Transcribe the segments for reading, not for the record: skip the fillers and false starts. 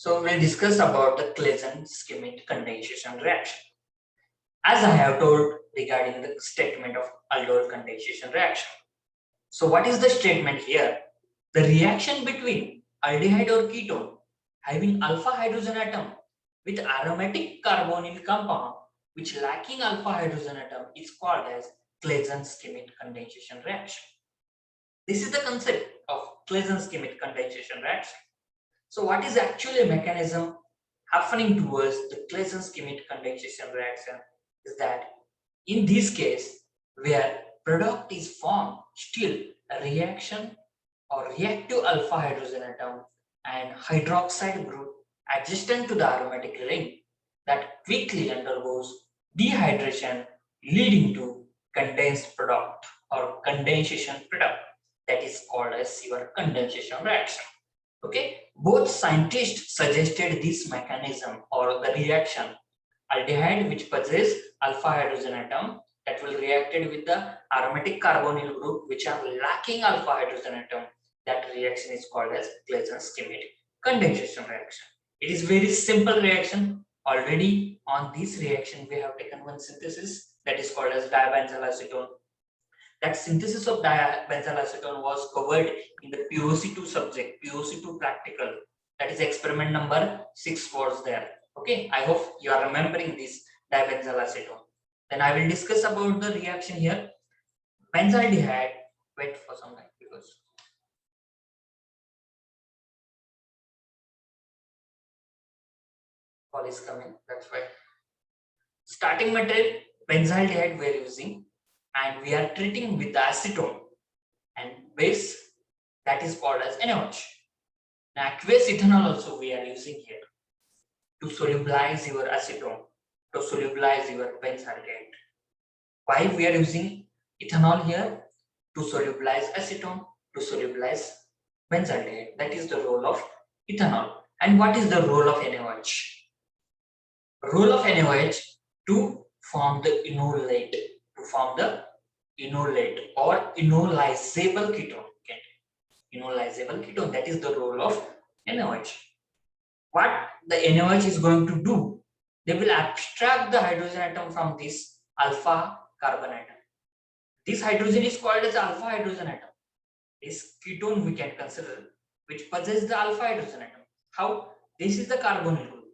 So we'll discuss about the Claisen-Schmidt condensation reaction. As I have told regarding the statement of aldol condensation reaction. So what is the statement here? The reaction between aldehyde or ketone having alpha hydrogen atom with aromatic carbonyl compound which lacking alpha hydrogen atom is called as Claisen-Schmidt condensation reaction. This is the concept of Claisen-Schmidt condensation reaction. So what is actually a mechanism happening towards the Claisen-Schmidt condensation reaction is that in this case where product is formed, still a reaction or reactive alpha hydrogen atom and hydroxide group adjacent to the aromatic ring that quickly undergoes dehydration leading to condensed product or condensation product that is called as your condensation reaction. Okay, both scientists suggested this mechanism or the reaction aldehyde which possess alpha hydrogen atom that will reacted with the aromatic carbonyl group which are lacking alpha hydrogen atom. That reaction is called as Claisen-Schmidt condensation reaction. It is very simple reaction. Already on this reaction we have taken one synthesis that is called as dibenzyl acetone. That synthesis of dibenzyl acetone was covered in the POC2 subject, POC2 practical. That is experiment number 6 was there. Okay, I hope you are remembering this dibenzyl acetone. Then I will discuss about the reaction here. Benzaldehyde, wait for some time because call is coming, that's why. Starting material, benzaldehyde we are using and we are treating with the acetone and base that is called as NaOH. Now aqueous ethanol also we are using here to solubilize your acetone, to solubilize your benzaldehyde. Why we are using ethanol here? To solubilize acetone, to solubilize benzaldehyde. That is the role of ethanol. And what is the role of NaOH? Role of NaOH to form the enolate, or enolizable ketone. Okay. Enolizable ketone, that is the role of NaOH. What the NaOH is going to do? They will abstract the hydrogen atom from this alpha carbon atom. This hydrogen is called as alpha hydrogen atom. This ketone we can consider which possesses the alpha hydrogen atom. How? This is the carbonyl group.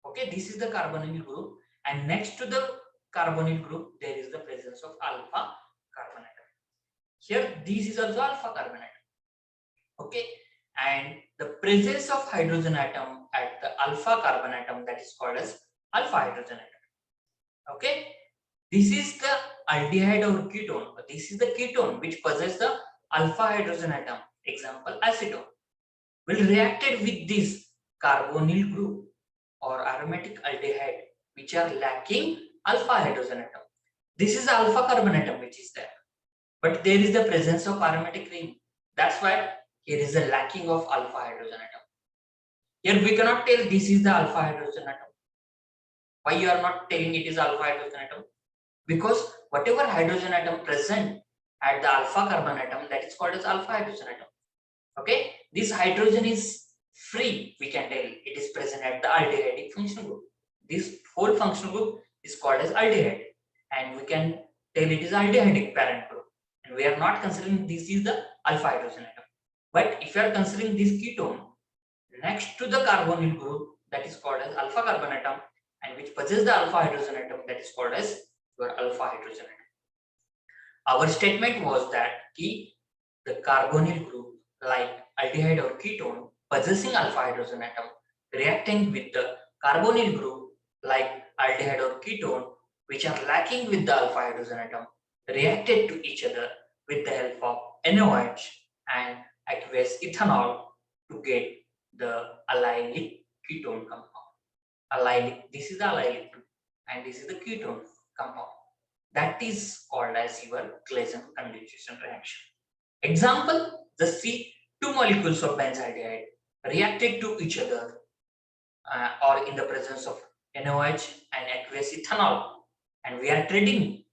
Okay, this is the carbonyl group, and next to the carbonyl group there is the presence of alpha carbon atom. Here this is also alpha carbon atom. Okay, and the presence of hydrogen atom at the alpha carbon atom, that is called as alpha hydrogen atom. Okay, this is the aldehyde or ketone. This is the ketone which possesses the alpha hydrogen atom. Example acetone will reacted with this carbonyl group or aromatic aldehyde which are lacking alpha hydrogen atom. This is the alpha carbon atom which is there, but there is the presence of aromatic ring. That's why here is a lacking of alpha hydrogen atom. Here we cannot tell this is the alpha hydrogen atom. Why you are not telling it is alpha hydrogen atom? Because whatever hydrogen atom present at the alpha carbon atom, that is called as alpha hydrogen atom. Okay, this hydrogen is free, we can tell it is present at the aldehydic functional group. This whole functional group is called as aldehyde, and we can tell it is aldehydic parent group, and we are not considering this is the alpha hydrogen atom. But if you are considering this ketone next to the carbonyl group, that is called as alpha carbon atom, and which possesses the alpha hydrogen atom, that is called as your alpha hydrogen atom. Our statement was that the carbonyl group like aldehyde or ketone possessing alpha hydrogen atom reacting with the carbonyl group like aldehyde or ketone which are lacking with the alpha hydrogen atom reacted to each other with the help of NaOH and aqueous ethanol to get the allylic ketone compound. Allylic, this is the allylic group and this is the ketone compound. That is called as your Claisen condensation reaction. Example, the two molecules of benzaldehyde reacted to each other or in the presence of NaOH and aqueous ethanol, and we are trading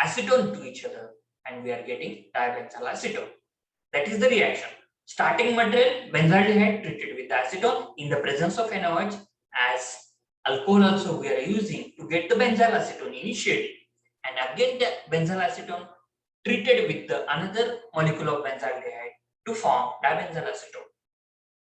acetone to each other and we are getting dibenzyl acetone. That is the reaction. Starting material, benzaldehyde treated with acetone in the presence of NaOH. As alcohol also we are using to get the benzyl acetone initially, and again the benzyl acetone treated with the another molecule of benzaldehyde to form dibenzyl acetone.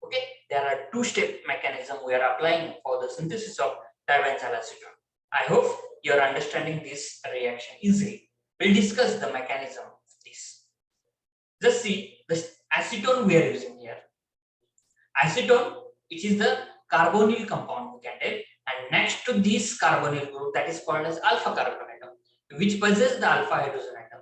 Okay, there are two-step mechanism we are applying for the synthesis of dibenzyl acetone. I hope you are understanding this reaction easily. We'll discuss the mechanism of this. Just see the acetone we are using here. Acetone, which is the carbonyl compound we can tell, and next to this carbonyl group that is called as alpha carbon atom, which possesses the alpha hydrogen atom.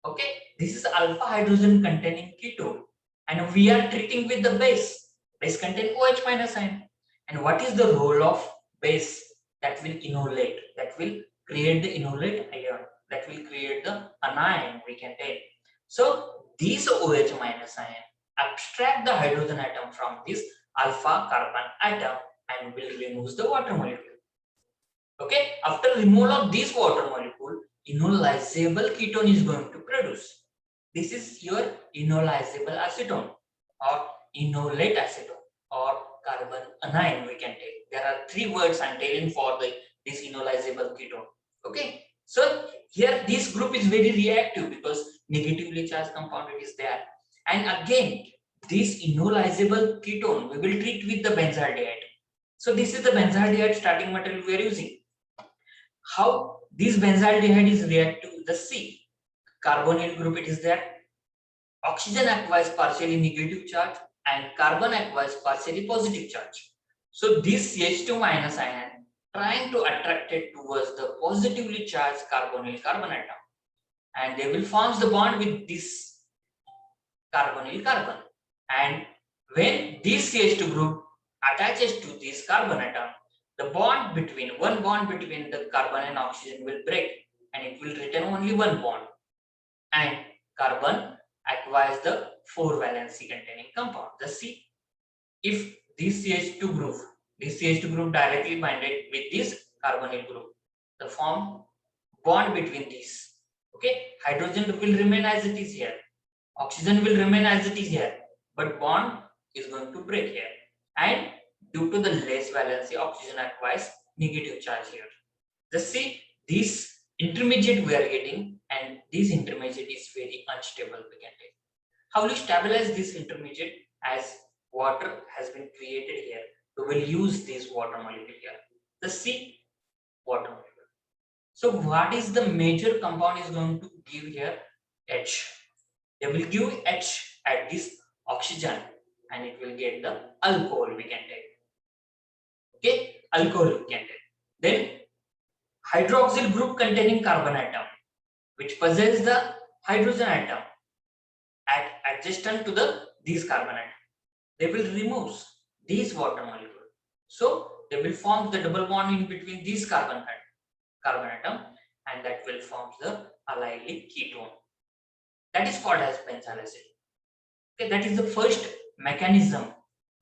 Okay, this is alpha hydrogen containing ketone, and we are treating with the base. Base contain OH minus ion. And what is the role of base? That will enolate, that will create the enolate ion, that will create the anion we can take. So these OH minus ion abstract the hydrogen atom from this alpha carbon atom and will remove the water molecule. Okay, after removal of this water molecule, enolizable ketone is going to produce. This is your enolizable acetone or enolate acetone or carbon anion we can take. There are three words I'm telling for this enolizable ketone. Okay, so here this group is very reactive because negatively charged compound it is there. And again, this enolizable ketone we will treat with the benzaldehyde. So this is the benzaldehyde starting material we are using. How this benzaldehyde is reactive with the C. Carbonyl group it is there. Oxygen acquires partially negative charge and carbon acquires partially positive charge. So this CH2 minus ion trying to attract it towards the positively charged carbonyl carbon atom, and they will form the bond with this carbonyl carbon. And when this CH2 group attaches to this carbon atom, the bond between the carbon and oxygen will break and it will retain only one bond, and carbon acquires the 4 valency containing compound, the C. If this CH2 group directly binded with this carbonyl group, the form bond between these. Okay, hydrogen will remain as it is here, oxygen will remain as it is here, but bond is going to break here, and due to the less valency, oxygen acquires negative charge here. Just see this intermediate we are getting, and this intermediate is very unstable we can take. How will you stabilize this intermediate? As water has been created here, we will use this water molecule here. The C water molecule. So what is the major compound is going to give here? H. They will give H at this oxygen and it will get the alcohol we can take. Okay, alcohol we can take. Then hydroxyl group containing carbon atom, which possess the hydrogen atom at adjacent to these carbon atom. They will remove these water molecule. So they will form the double bond in between these carbon atom, and that will form the allylic ketone. That is called as benzyl acetone. Okay, that is the first mechanism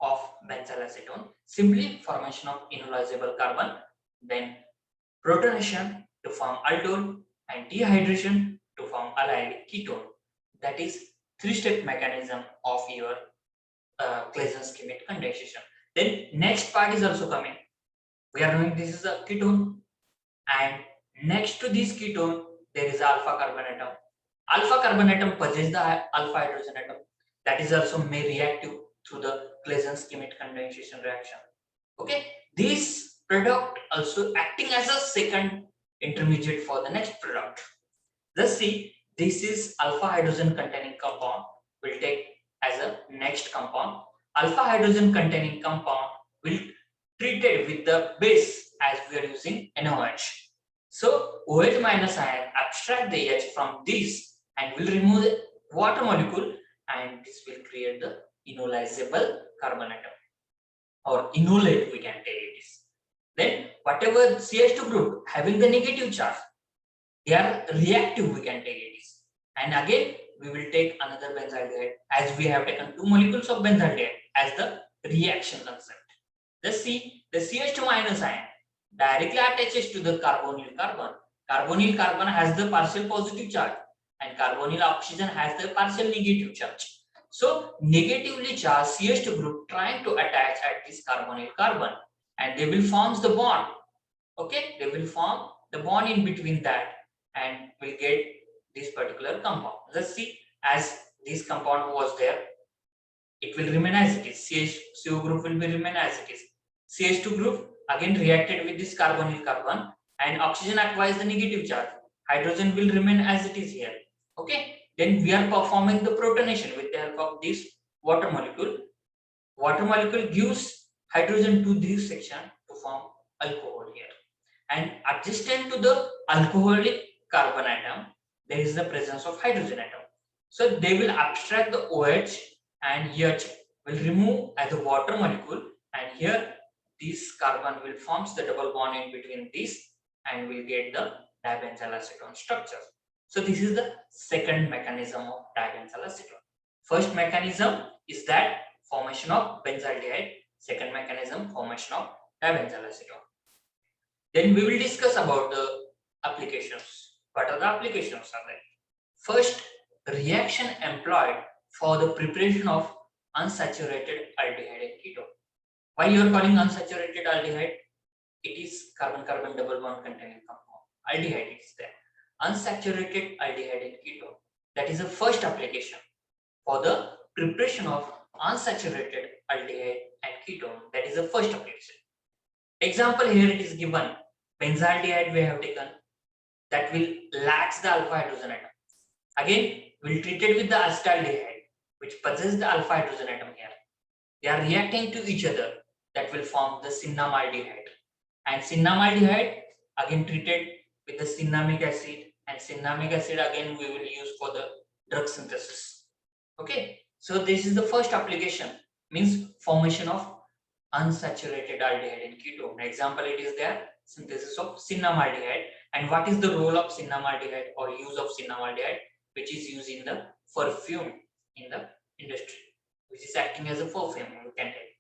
of benzyl acetone. Simply formation of enolizable carbon, then protonation to form aldol, and dehydration to form allylic ketone. That is three-step mechanism of your Claisen-Schmidt condensation. Then next part is also coming. We are knowing this is a ketone, and next to this ketone there is alpha carbon atom. Alpha carbon atom possesses the alpha hydrogen atom. That is also may reactive through the Claisen-Schmidt condensation reaction. Okay, this product also acting as a second intermediate for the next product. Let's see, this is alpha hydrogen containing compound. We'll take as a next compound. Alpha hydrogen containing compound will treated with the base as we are using NaOH. So OH minus ion abstract the H from this and will remove the water molecule, and this will create the enolizable carbon atom or enolate we can tell it is. Then whatever CH2 group having the negative charge, they are reactive we can tell it is. And again we will take another benzaldehyde as we have taken 2 molecules of benzaldehyde as the reaction concept. Let's see, the CH2 minus ion directly attaches to the carbonyl carbon. Carbonyl carbon has the partial positive charge and carbonyl oxygen has the partial negative charge. So negatively charged CH2 group trying to attach at this carbonyl carbon, and they will form the bond. Okay, they will form the bond in between that, and will get this particular compound. Let's see, as this compound was there, it will remain as it is. CH2 group will be remain as it is. CH2 group again reacted with this carbonyl carbon, and oxygen acquires the negative charge. Hydrogen will remain as it is here. Okay, then we are performing the protonation with the help of this water molecule. Water molecule gives hydrogen to this section to form alcohol here. And adjacent to the alcoholic carbon atom, there is the presence of hydrogen atom. So they will abstract the OH, and H will remove as a water molecule, and here this carbon will forms the double bond in between this, and will get the dibenzyl acetone structure. So this is the second mechanism of dibenzyl acetone. First mechanism is that formation of benzaldehyde. Second mechanism, formation of dibenzyl acetone. Then we will discuss about the applications. What are the applications are there? First, reaction employed for the preparation of unsaturated aldehyde and ketone. Why you are calling unsaturated aldehyde? It is carbon-carbon double bond containing compound. Aldehyde is there. Unsaturated aldehyde and ketone. That is the first application for the preparation of unsaturated aldehyde and ketone. That is the first application. Example here it is given. Benzaldehyde we have taken, that will lacks the alpha hydrogen atom. Again, we will treat it with the acetaldehyde, which possesses the alpha hydrogen atom here. They are reacting to each other, that will form the cinnamaldehyde. And cinnamaldehyde again treated with the cinnamic acid, and cinnamic acid again we will use for the drug synthesis. Okay, so this is the first application, means formation of unsaturated aldehyde and ketone. Example it is there, synthesis of cinnamaldehyde. And what is the role of cinnamaldehyde or use of cinnamaldehyde, which is used in the perfume in the industry, which is acting as a perfume, you can take.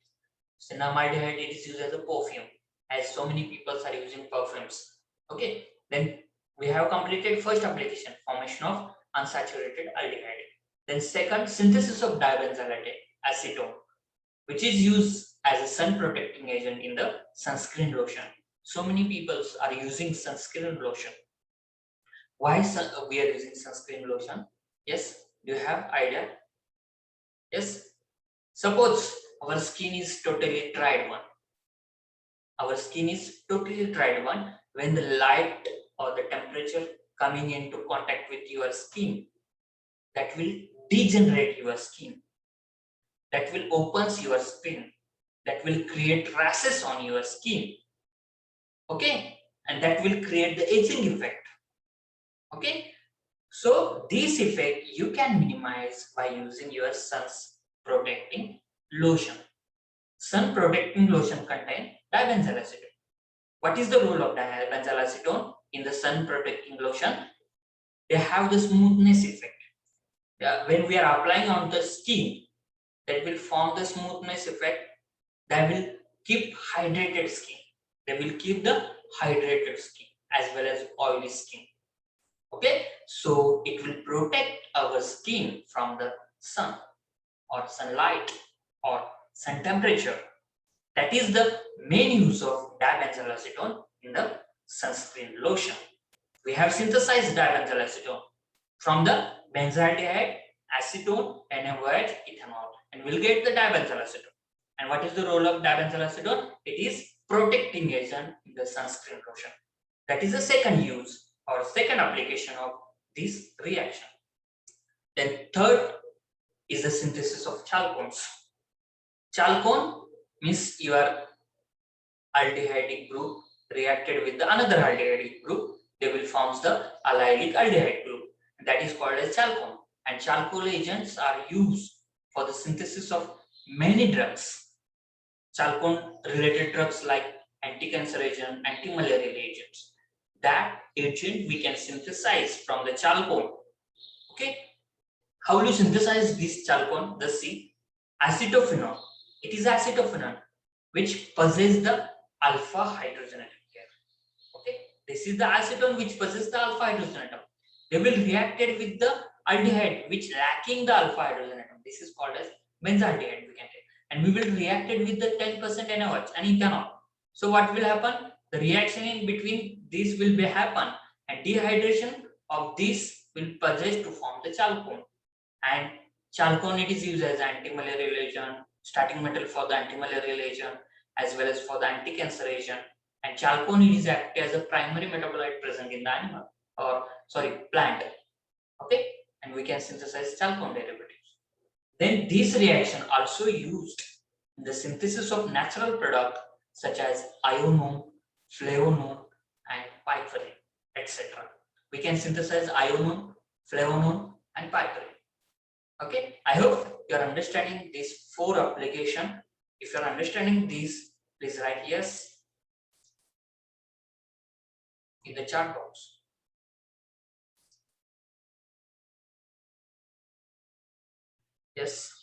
Cinnamaldehyde it is used as a perfume, as so many people are using perfumes. Okay, then we have completed first application, formation of unsaturated aldehyde. Then second, synthesis of dibenzyl acetone, which is used as a sun protecting agent in the sunscreen lotion. So many people are using sunscreen lotion. Why we are using sunscreen lotion? Yes, do you have idea? Yes, suppose our skin is totally dried one. Our skin is totally dried one. When the light or the temperature coming into contact with your skin, that will degenerate your skin. That will opens your skin. That will create rashes on your skin. Okay, and that will create the aging effect. Okay, so this effect you can minimize by using your sun's protecting lotion. Sun protecting lotion contain dibenzyl acetone. What is the role of dibenzyl acetone in the sun protecting lotion? They have the smoothness effect. When we are applying on the skin, that will form the smoothness effect. That will keep hydrated skin. They will keep the hydrated skin as well as oily skin. Okay, so it will protect our skin from the sun or sunlight or sun temperature. That is the main use of dibenzyl acetone in the sunscreen lotion. We have synthesized dibenzyl acetone from the benzaldehyde, acetone, NaOH, ethanol, and we'll get the dibenzyl acetone. And what is the role of dibenzyl acetone? It is protecting agent in the sunscreen lotion. That is the second use or second application of this reaction. Then third is the synthesis of chalcones. Chalcone means your aldehydic group reacted with the another aldehydic group. They will form the allylic aldehyde group. That is called as chalcone. And chalcone agents are used for the synthesis of many drugs. Chalcone related drugs like anti-cancer agent, anti-malarial agents. That agent we can synthesize from the chalcone. Okay, how will you synthesize this chalcone? The C, acetophenone. It is acetophenone which possesses the alpha hydrogen atom here. Okay, this is the acetone which possesses the alpha hydrogen atom. They will react it with the aldehyde which lacking the alpha hydrogen atom. This is called as benzaldehyde we can take, and we will react it with the 10% NaOH and ethanol. So what will happen? The reaction in between these will be happen, and dehydration of this will possess to form the chalcone. And chalcone it is used as anti-malarial agent, starting metal for the anti-malarial agent as well as for the anti-cancer agent. And chalcone it is act as a primary metabolite present in the animal, or sorry, plant. Okay, and we can synthesize chalcone derivatives. Then this reaction also used in the synthesis of natural product such as ionone, flavonone, and piperine, etc. We can synthesize ionone, flavonone, and piperine. Okay, I hope you are understanding these 4 application. If you are understanding these, please write yes in the chat box. Yes.